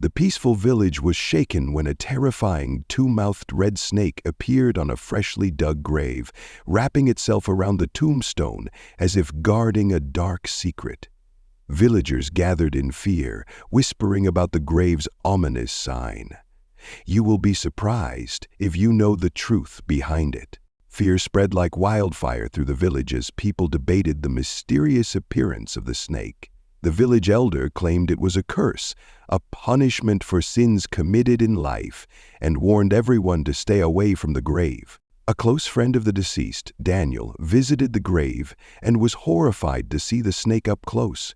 The peaceful village was shaken when a terrifying two-mouthed red snake appeared on a freshly dug grave, wrapping itself around the tombstone as if guarding a dark secret. Villagers gathered in fear, whispering about the grave's ominous sign. You will be surprised if you know the truth behind it. Fear spread like wildfire through the village as people debated the mysterious appearance of the snake. The village elder claimed it was a curse, a punishment for sins committed in life, and warned everyone to stay away from the grave. A close friend of the deceased, Daniel, visited the grave and was horrified to see the snake up close.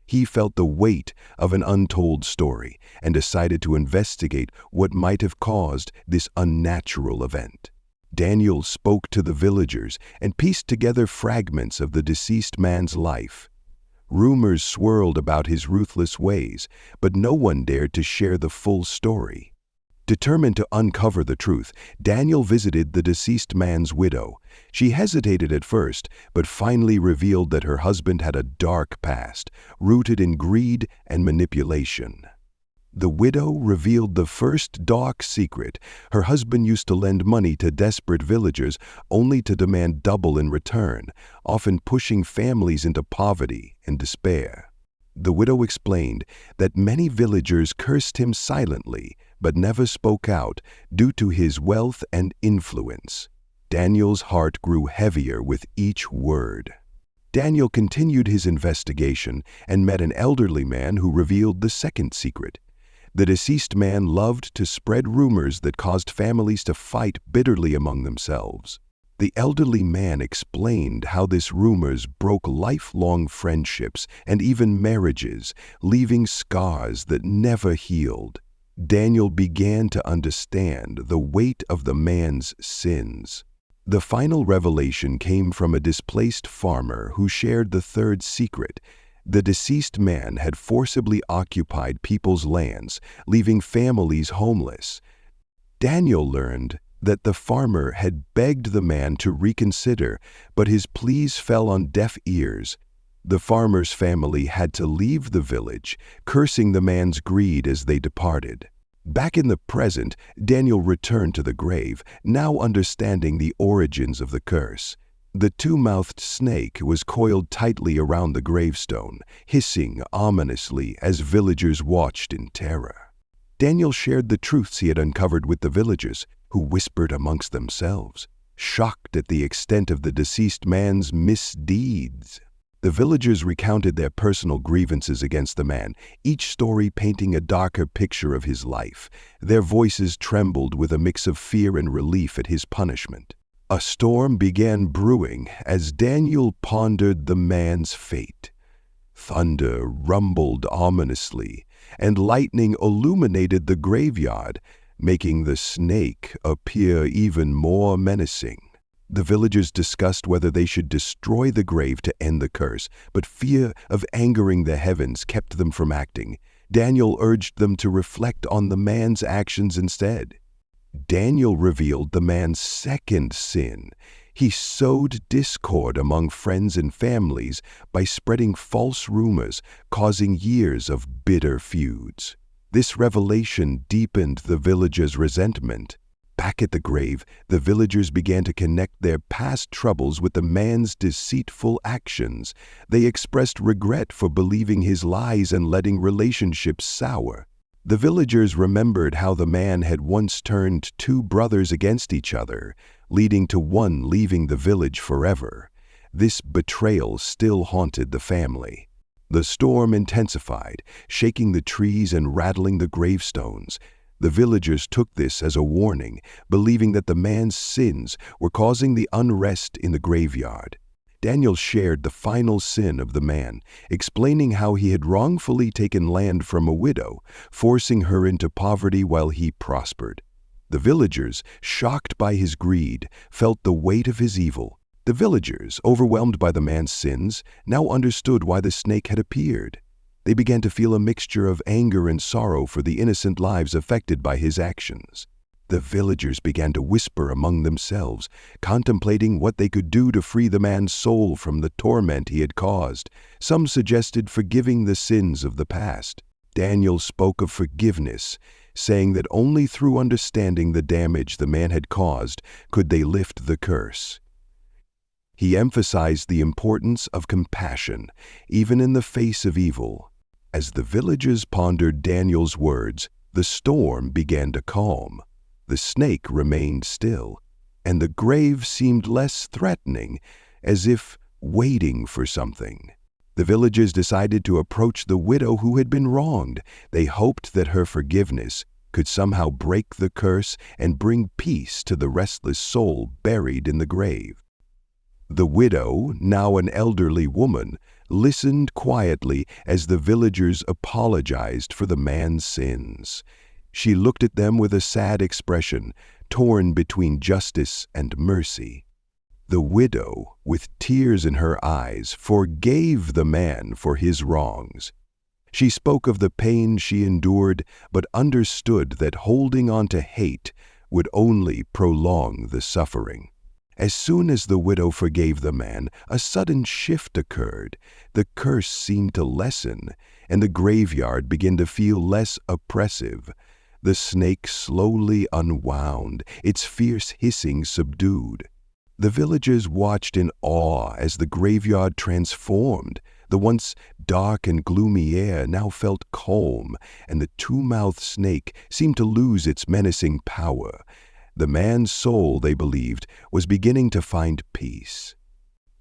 He felt the weight of an untold story and decided to investigate what might have caused this unnatural event. Daniel spoke to the villagers and pieced together fragments of the deceased man's life. Rumors swirled about his ruthless ways, but no one dared to share the full story. Determined to uncover the truth, Daniel visited the deceased man's widow. She hesitated at first, but finally revealed that her husband had a dark past, rooted in greed and manipulation. The widow revealed the first dark secret. Her husband used to lend money to desperate villagers only to demand double in return, often pushing families into poverty and despair. The widow explained that many villagers cursed him silently but never spoke out due to his wealth and influence. Daniel's heart grew heavier with each word. Daniel continued his investigation and met an elderly man who revealed the second secret. The deceased man loved to spread rumors that caused families to fight bitterly among themselves. The elderly man explained how these rumors broke lifelong friendships and even marriages, leaving scars that never healed. Daniel began to understand the weight of the man's sins. The final revelation came from a displaced farmer who shared the third secret. The deceased man had forcibly occupied people's lands, leaving families homeless. Daniel learned that the farmer had begged the man to reconsider, but his pleas fell on deaf ears. The farmer's family had to leave the village, cursing the man's greed as they departed. Back in the present, Daniel returned to the grave, now understanding the origins of the curse. The two-mouthed snake was coiled tightly around the gravestone, hissing ominously as villagers watched in terror. Daniel shared the truths he had uncovered with the villagers, who whispered amongst themselves, shocked at the extent of the deceased man's misdeeds. The villagers recounted their personal grievances against the man, each story painting a darker picture of his life. Their voices trembled with a mix of fear and relief at his punishment. A storm began brewing as Daniel pondered the man's fate. Thunder rumbled ominously, and lightning illuminated the graveyard, making the snake appear even more menacing. The villagers discussed whether they should destroy the grave to end the curse, but fear of angering the heavens kept them from acting. Daniel urged them to reflect on the man's actions instead. Daniel revealed the man's second sin. He sowed discord among friends and families by spreading false rumors, causing years of bitter feuds. This revelation deepened the villagers' resentment. Back at the grave, the villagers began to connect their past troubles with the man's deceitful actions. They expressed regret for believing his lies and letting relationships sour. The villagers remembered how the man had once turned two brothers against each other, leading to one leaving the village forever. This betrayal still haunted the family. The storm intensified, shaking the trees and rattling the gravestones. The villagers took this as a warning, believing that the man's sins were causing the unrest in the graveyard. Daniel shared the final sin of the man, explaining how he had wrongfully taken land from a widow, forcing her into poverty while he prospered. The villagers, shocked by his greed, felt the weight of his evil. The villagers, overwhelmed by the man's sins, now understood why the snake had appeared. They began to feel a mixture of anger and sorrow for the innocent lives affected by his actions. The villagers began to whisper among themselves, contemplating what they could do to free the man's soul from the torment he had caused. Some suggested forgiving the sins of the past. Daniel spoke of forgiveness, saying that only through understanding the damage the man had caused could they lift the curse. He emphasized the importance of compassion, even in the face of evil. As the villagers pondered Daniel's words, the storm began to calm. The snake remained still, and the grave seemed less threatening, as if waiting for something. The villagers decided to approach the widow who had been wronged. They hoped that her forgiveness could somehow break the curse and bring peace to the restless soul buried in the grave. The widow, now an elderly woman, listened quietly as the villagers apologized for the man's sins. She looked at them with a sad expression, torn between justice and mercy. The widow, with tears in her eyes, forgave the man for his wrongs. She spoke of the pain she endured, but understood that holding on to hate would only prolong the suffering. As soon as the widow forgave the man, a sudden shift occurred. The curse seemed to lessen, and the graveyard began to feel less oppressive. The snake slowly unwound, its fierce hissing subdued. The villagers watched in awe as the graveyard transformed. The once dark and gloomy air now felt calm, and the two-mouthed snake seemed to lose its menacing power. The man's soul, they believed, was beginning to find peace.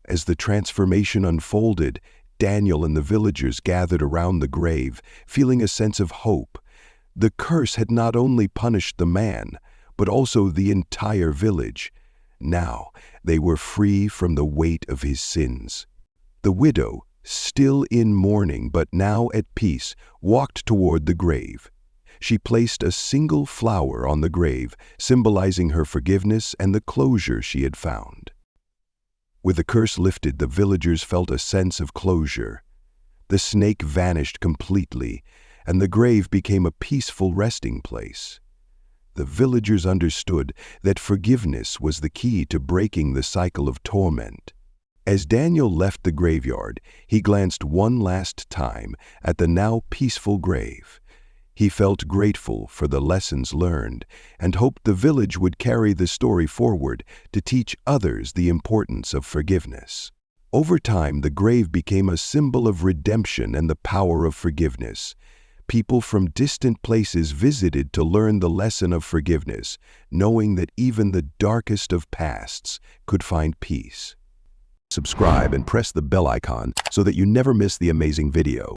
As the transformation unfolded, Daniel and the villagers gathered around the grave, feeling a sense of hope. The curse had not only punished the man, but also the entire village. Now they were free from the weight of his sins. The widow, still in mourning but now at peace, walked toward the grave. She placed a single flower on the grave, symbolizing her forgiveness and the closure she had found. With the curse lifted, the villagers felt a sense of closure. The snake vanished completely, and the grave became a peaceful resting place. The villagers understood that forgiveness was the key to breaking the cycle of torment. As Daniel left the graveyard, he glanced one last time at the now peaceful grave. He felt grateful for the lessons learned and hoped the village would carry the story forward to teach others the importance of forgiveness. Over time, the grave became a symbol of redemption and the power of forgiveness. People from distant places visited to learn the lesson of forgiveness, knowing that even the darkest of pasts could find peace. Subscribe and press the bell icon so that you never miss the amazing video.